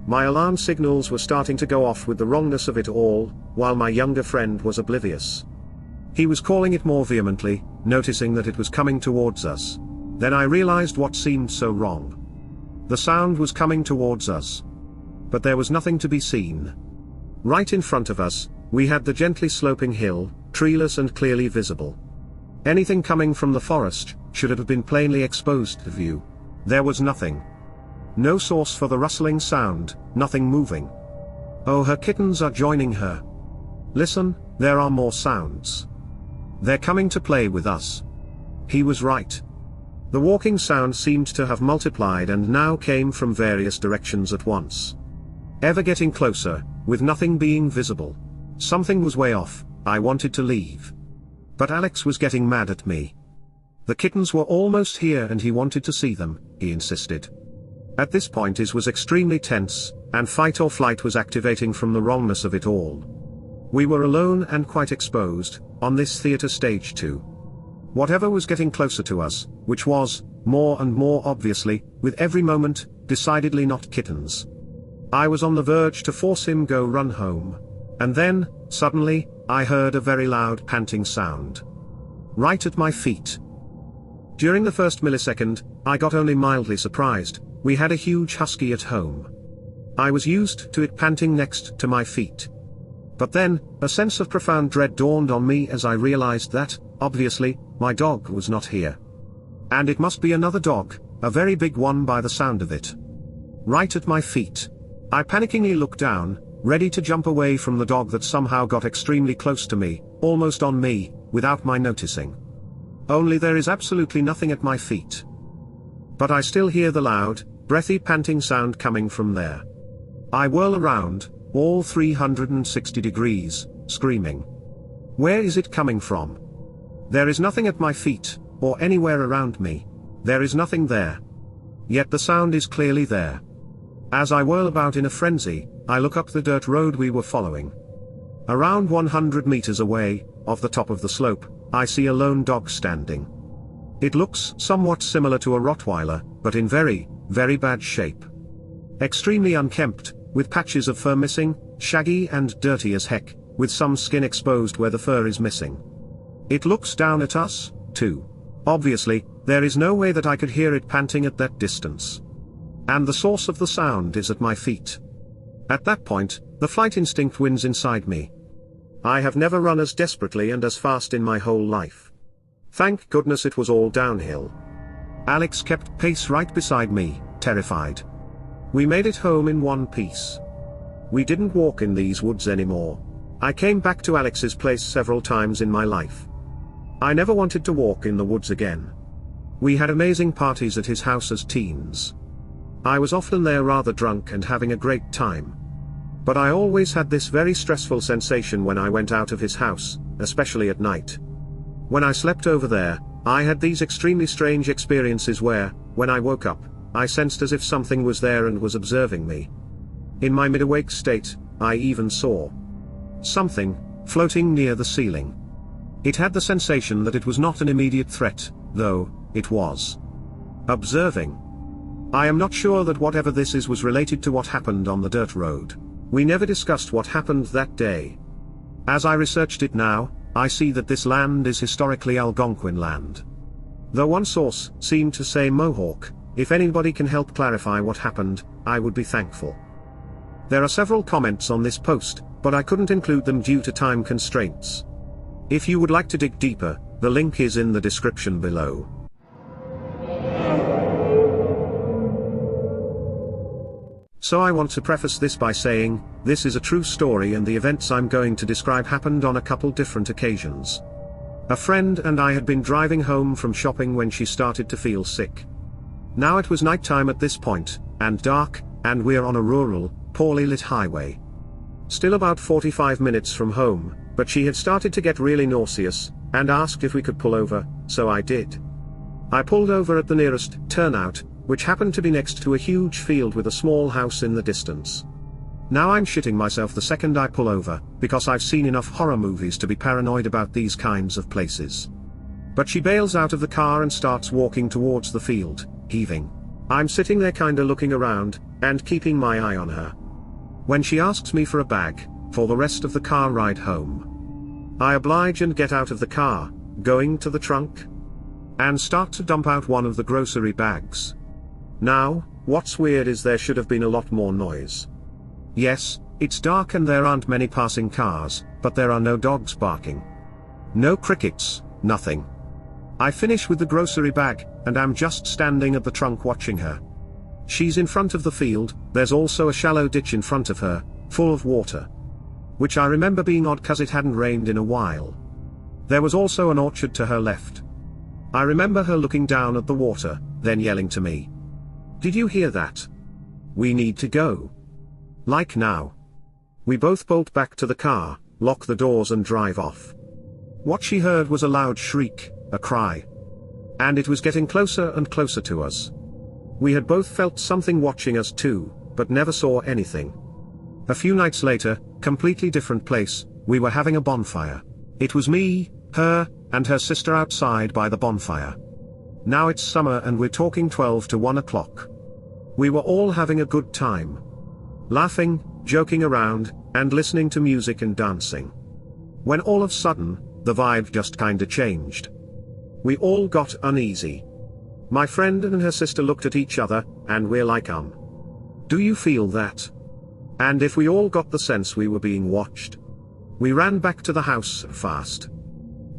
S1: My alarm signals were starting to go off with the wrongness of it all, while my younger friend was oblivious. He was calling it more vehemently, noticing that it was coming towards us. Then I realized what seemed so wrong. The sound was coming towards us. But there was nothing to be seen. Right in front of us, we had the gently sloping hill, treeless and clearly visible. Anything coming from the forest should have been plainly exposed to view. There was nothing. No source for the rustling sound, nothing moving. Oh, her kittens are joining her. Listen, there are more sounds. They're coming to play with us. He was right. The walking sound seemed to have multiplied and now came from various directions at once. Ever getting closer, with nothing being visible. Something was way off. I wanted to leave. But Alex was getting mad at me. The kittens were almost here and he wanted to see them, he insisted. At this point he was extremely tense, and fight or flight was activating from the wrongness of it all. We were alone and quite exposed, on this theater stage too. Whatever was getting closer to us, which was, more and more obviously, with every moment, decidedly not kittens. I was on the verge to force him go run home. And then, suddenly, I heard a very loud panting sound. Right at my feet. During the first millisecond, I got only mildly surprised. We had a huge husky at home. I was used to it panting next to my feet. But then, a sense of profound dread dawned on me as I realized that, obviously, my dog was not here. And it must be another dog, a very big one by the sound of it. Right at my feet. I panickingly looked down, ready to jump away from the dog that somehow got extremely close to me, almost on me, without my noticing. Only there is absolutely nothing at my feet. But I still hear the loud, breathy panting sound coming from there. I whirl around, all 360 degrees, screaming. Where is it coming from? There is nothing at my feet, or anywhere around me. There is nothing there. Yet the sound is clearly there. As I whirl about in a frenzy, I look up the dirt road we were following. Around 100 meters away, off the top of the slope, I see a lone dog standing. It looks somewhat similar to a Rottweiler, but in very, very bad shape. Extremely unkempt, with patches of fur missing, shaggy and dirty as heck, with some skin exposed where the fur is missing. It looks down at us, too. Obviously, there is no way that I could hear it panting at that distance. And the source of the sound is at my feet. At that point, the flight instinct wins inside me. I have never run as desperately and as fast in my whole life. Thank goodness it was all downhill. Alex kept pace right beside me, terrified. We made it home in one piece. We didn't walk in these woods anymore. I came back to Alex's place several times in my life. I never wanted to walk in the woods again. We had amazing parties at his house as teens. I was often there rather drunk and having a great time. But I always had this very stressful sensation when I went out of his house, especially at night. When I slept over there, I had these extremely strange experiences where, when I woke up, I sensed as if something was there and was observing me. In my mid-awake state, I even saw something floating near the ceiling. It had the sensation that it was not an immediate threat, though it was observing. I am not sure that whatever this is was related to what happened on the dirt road. We never discussed what happened that day. As I researched it now, I see that this land is historically Algonquin land. Though one source seemed to say Mohawk. If anybody can help clarify what happened, I would be thankful. There are several comments on this post, but I couldn't include them due to time constraints. If you would like to dig deeper, the link is in the description below. So I want to preface this by saying, this is a true story and the events I'm going to describe happened on a couple different occasions. A friend and I had been driving home from shopping when she started to feel sick. Now it was nighttime at this point, and dark, and we're on a rural, poorly lit highway. Still about 45 minutes from home, but she had started to get really nauseous, and asked if we could pull over, so I did. I pulled over at the nearest turnout, which happened to be next to a huge field with a small house in the distance. Now I'm shitting myself the second I pull over, because I've seen enough horror movies to be paranoid about these kinds of places. But she bails out of the car and starts walking towards the field, heaving. I'm sitting there kinda looking around, and keeping my eye on her. When she asks me for a bag, for the rest of the car ride home, I oblige and get out of the car, going to the trunk, and start to dump out one of the grocery bags. Now, what's weird is there should have been a lot more noise. Yes, it's dark and there aren't many passing cars, but there are no dogs barking. No crickets, nothing. I finish with the grocery bag, and I'm just standing at the trunk watching her. She's in front of the field, there's also a shallow ditch in front of her, full of water. Which I remember being odd cause it hadn't rained in a while. There was also an orchard to her left. I remember her looking down at the water, then yelling to me. "Did you hear that? We need to go. Like now." We both bolt back to the car, lock the doors and drive off. What she heard was a loud shriek, a cry. And it was getting closer and closer to us. We had both felt something watching us too, but never saw anything. A few nights later, completely different place, we were having a bonfire. It was me, her, and her sister outside by the bonfire. Now it's summer and we're talking 12 to 1 o'clock. We were all having a good time. Laughing, joking around, and listening to music and dancing. When all of a sudden, the vibe just kinda changed. We all got uneasy. My friend and her sister looked at each other, and we're like, do you feel that? And if we all got the sense we were being watched. We ran back to the house fast.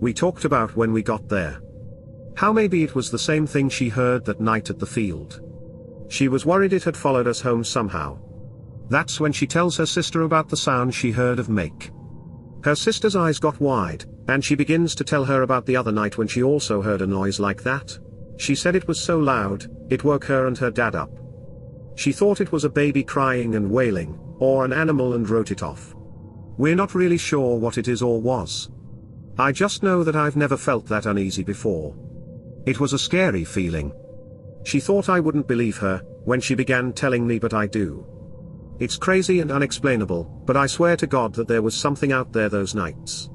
S1: We talked about when we got there. How maybe it was the same thing she heard that night at the field. She was worried it had followed us home somehow. That's when she tells her sister about the sound she heard of make. Her sister's eyes got wide, and she begins to tell her about the other night when she also heard a noise like that. She said it was so loud, it woke her and her dad up. She thought it was a baby crying and wailing, or an animal, and wrote it off. We're not really sure what it is or was. I just know that I've never felt that uneasy before. It was a scary feeling. She thought I wouldn't believe her, when she began telling me, but I do. It's crazy and unexplainable, but I swear to God that there was something out there those nights.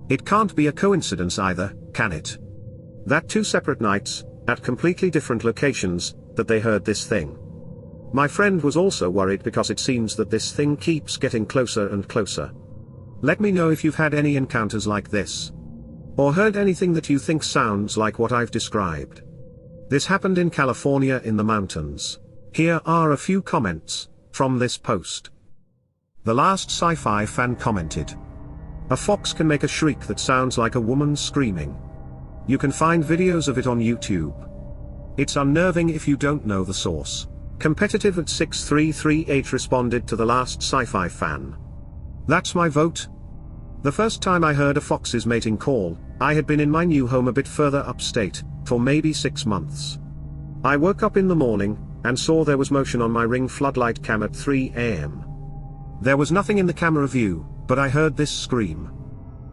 S1: It can't be a coincidence either, can it? That 2 separate nights, at completely different locations, that they heard this thing. My friend was also worried because it seems that this thing keeps getting closer and closer. Let me know if you've had any encounters like this. Or heard anything that you think sounds like what I've described. This happened in California in the mountains. Here are a few comments from this post. The Last Sci-Fi fan commented. A fox can make a shriek that sounds like a woman screaming. You can find videos of it on YouTube. It's unnerving if you don't know the source. Competitive at 6338 responded to The Last Sci-Fi fan. That's my vote. The first time I heard a fox's mating call, I had been in my new home a bit further upstate, for maybe 6 months. I woke up in the morning, and saw there was motion on my Ring floodlight cam at 3 a.m. There was nothing in the camera view, but I heard this scream.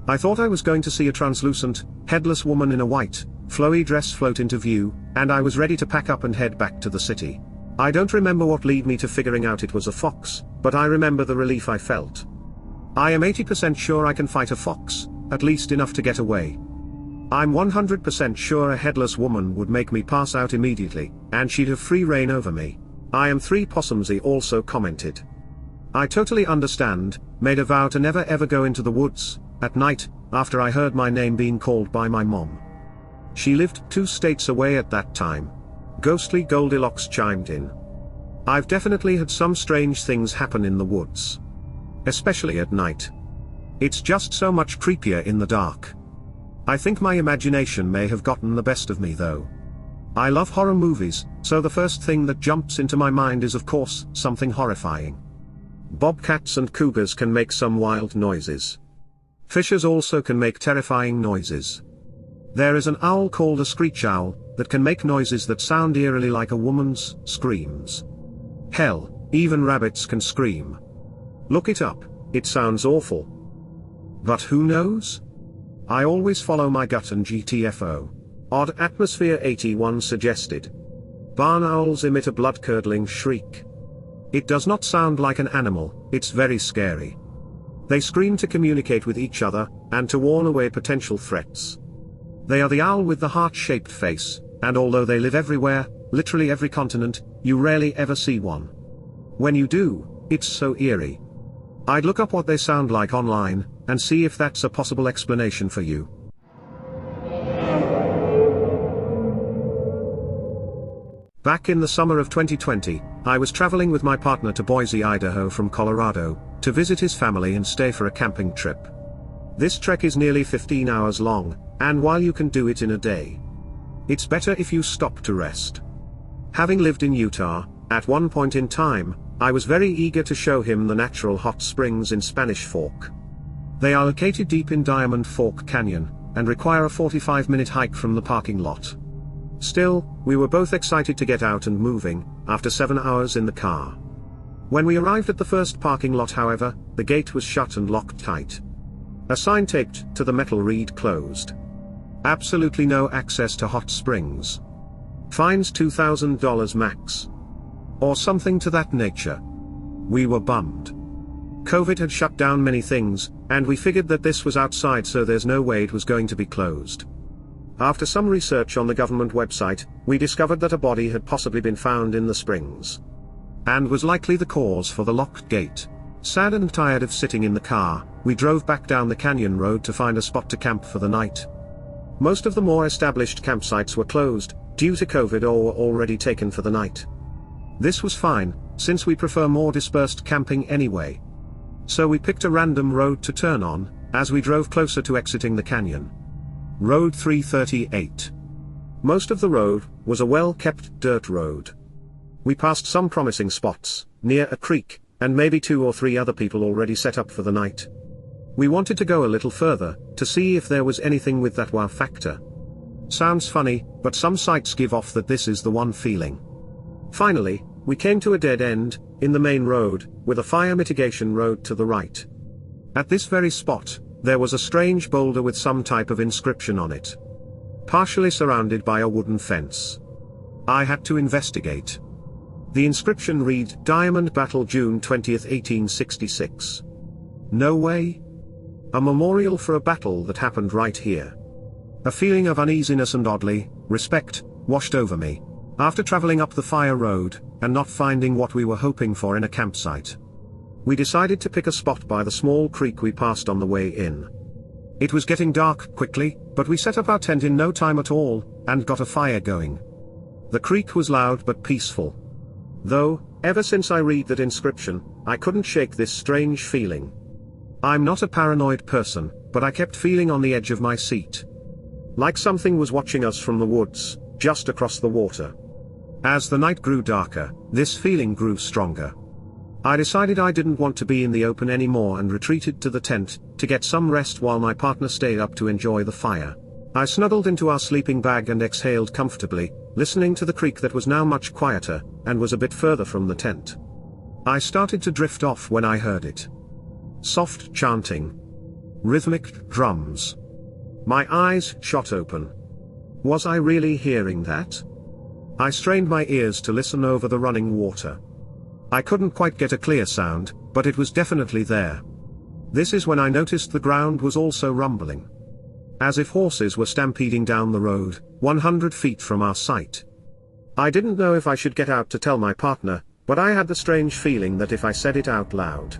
S1: I thought I was going to see a translucent, headless woman in a white, flowy dress float into view, and I was ready to pack up and head back to the city. I don't remember what led me to figuring out it was a fox, but I remember the relief I felt. I am 80% sure I can fight a fox, at least enough to get away. I'm 100% sure a headless woman would make me pass out immediately, and she'd have free reign over me. I am 3 Possumsy also commented. I totally understand, made a vow to never ever go into the woods, at night, after I heard my name being called by my mom. She lived 2 states away at that time. Ghostly Goldilocks chimed in. I've definitely had some strange things happen in the woods. Especially at night. It's just so much creepier in the dark. I think my imagination may have gotten the best of me though. I love horror movies, so the first thing that jumps into my mind is of course, something horrifying. Bobcats and cougars can make some wild noises. Fishers also can make terrifying noises. There is an owl called a screech owl, that can make noises that sound eerily like a woman's screams. Hell, even rabbits can scream. Look it up, it sounds awful. But who knows? I always follow my gut and GTFO. Odd Atmosphere 81 suggested. Barn owls emit a blood-curdling shriek. It does not sound like an animal, it's very scary. They scream to communicate with each other, and to warn away potential threats. They are the owl with the heart-shaped face, and although they live everywhere, literally every continent, you rarely ever see one. When you do, it's so eerie. I'd look up what they sound like online, and see if that's a possible explanation for you. Back in the summer of 2020, I was traveling with my partner to Boise, Idaho from Colorado, to visit his family and stay for a camping trip. This trek is nearly 15 hours long, and while you can do it in a day, it's better if you stop to rest. Having lived in Utah, at one point in time, I was very eager to show him the natural hot springs in Spanish Fork. They are located deep in Diamond Fork Canyon, and require a 45-minute hike from the parking lot. Still, we were both excited to get out and moving, after 7 hours in the car. When we arrived at the first parking lot, however, the gate was shut and locked tight. A sign taped to the metal read "Closed. Absolutely no access to hot springs. Fines $2,000 max." Or something to that nature. We were bummed. COVID had shut down many things, and we figured that this was outside, so there's no way it was going to be closed. After some research on the government website, we discovered that a body had possibly been found in the springs, and was likely the cause for the locked gate. Sad and tired of sitting in the car, we drove back down the canyon road to find a spot to camp for the night. Most of the more established campsites were closed, due to COVID, or were already taken for the night. This was fine, since we prefer more dispersed camping anyway. So we picked a random road to turn on, as we drove closer to exiting the canyon. Road 338. Most of the road was a well-kept dirt road. We passed some promising spots, near a creek, and maybe 2 or 3 other people already set up for the night. We wanted to go a little further, to see if there was anything with that wow factor. Sounds funny, but some sites give off that this is the one feeling. Finally, we came to a dead end, in the main road, with a fire mitigation road to the right. At this very spot, there was a strange boulder with some type of inscription on it, partially surrounded by a wooden fence. I had to investigate. The inscription read, "Diamond Battle, June 20th, 1866. No way? A memorial for a battle that happened right here. A feeling of uneasiness and oddly, respect, washed over me. After traveling up the fire road, and not finding what we were hoping for in a campsite, we decided to pick a spot by the small creek we passed on the way in. It was getting dark quickly, but we set up our tent in no time at all, and got a fire going. The creek was loud but peaceful. Though, ever since I read that inscription, I couldn't shake this strange feeling. I'm not a paranoid person, but I kept feeling on the edge of my seat, like something was watching us from the woods, just across the water. As the night grew darker, this feeling grew stronger. I decided I didn't want to be in the open anymore and retreated to the tent, to get some rest while my partner stayed up to enjoy the fire. I snuggled into our sleeping bag and exhaled comfortably, listening to the creek that was now much quieter, and was a bit further from the tent. I started to drift off when I heard it. Soft chanting. Rhythmic drums. My eyes shot open. Was I really hearing that? I strained my ears to listen over the running water. I couldn't quite get a clear sound, but it was definitely there. This is when I noticed the ground was also rumbling, as if horses were stampeding down the road, 100 feet from our site. I didn't know if I should get out to tell my partner, but I had the strange feeling that if I said it out loud,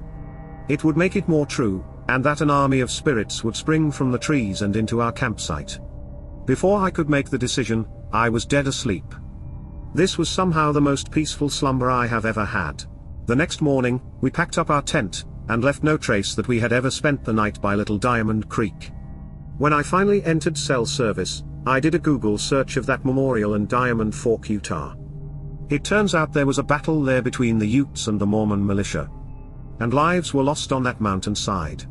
S1: it would make it more true, and that an army of spirits would spring from the trees and into our campsite. Before I could make the decision, I was dead asleep. This was somehow the most peaceful slumber I have ever had. The next morning, we packed up our tent, and left no trace that we had ever spent the night by Little Diamond Creek. When I finally entered cell service, I did a Google search of that memorial in Diamond Fork, Utah. It turns out there was a battle there between the Utes and the Mormon militia, and lives were lost on that mountainside.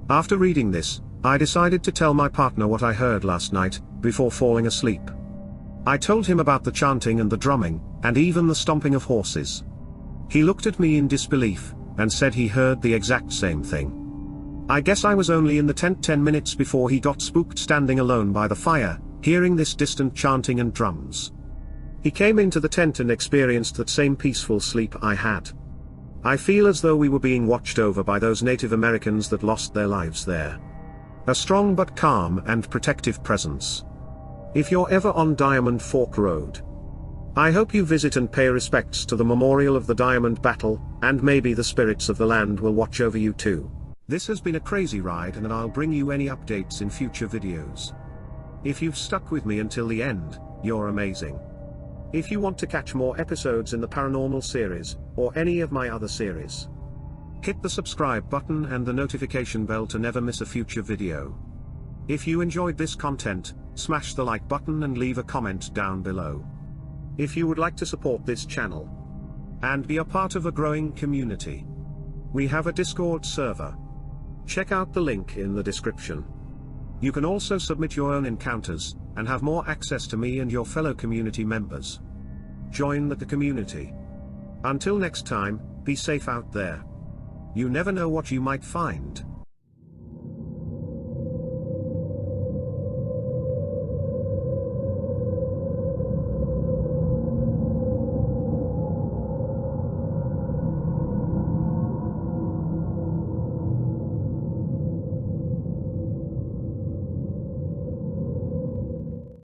S1: After reading this, I decided to tell my partner what I heard last night, before falling asleep. I told him about the chanting and the drumming, and even the stomping of horses. He looked at me in disbelief, and said he heard the exact same thing. I guess I was only in the tent 10 minutes before he got spooked standing alone by the fire, hearing this distant chanting and drums. He came into the tent and experienced that same peaceful sleep I had. I feel as though we were being watched over by those Native Americans that lost their lives there. A strong but calm and protective presence. If you're ever on Diamond Fork Road, I hope you visit and pay respects to the memorial of the Diamond Battle, and maybe the spirits of the land will watch over you too. This has been a crazy ride, and I'll bring you any updates in future videos. If you've stuck with me until the end, you're amazing. If you want to catch more episodes in the paranormal series, or any of my other series, hit the subscribe button and the notification bell to never miss a future video. If you enjoyed this content, smash the like button and leave a comment down below. If you would like to support this channel and be a part of a growing community, we have a Discord server. Check out the link in the description. You can also submit your own encounters, and have more access to me and your fellow community members. Join the community. Until next time, be safe out there. You never know what you might find.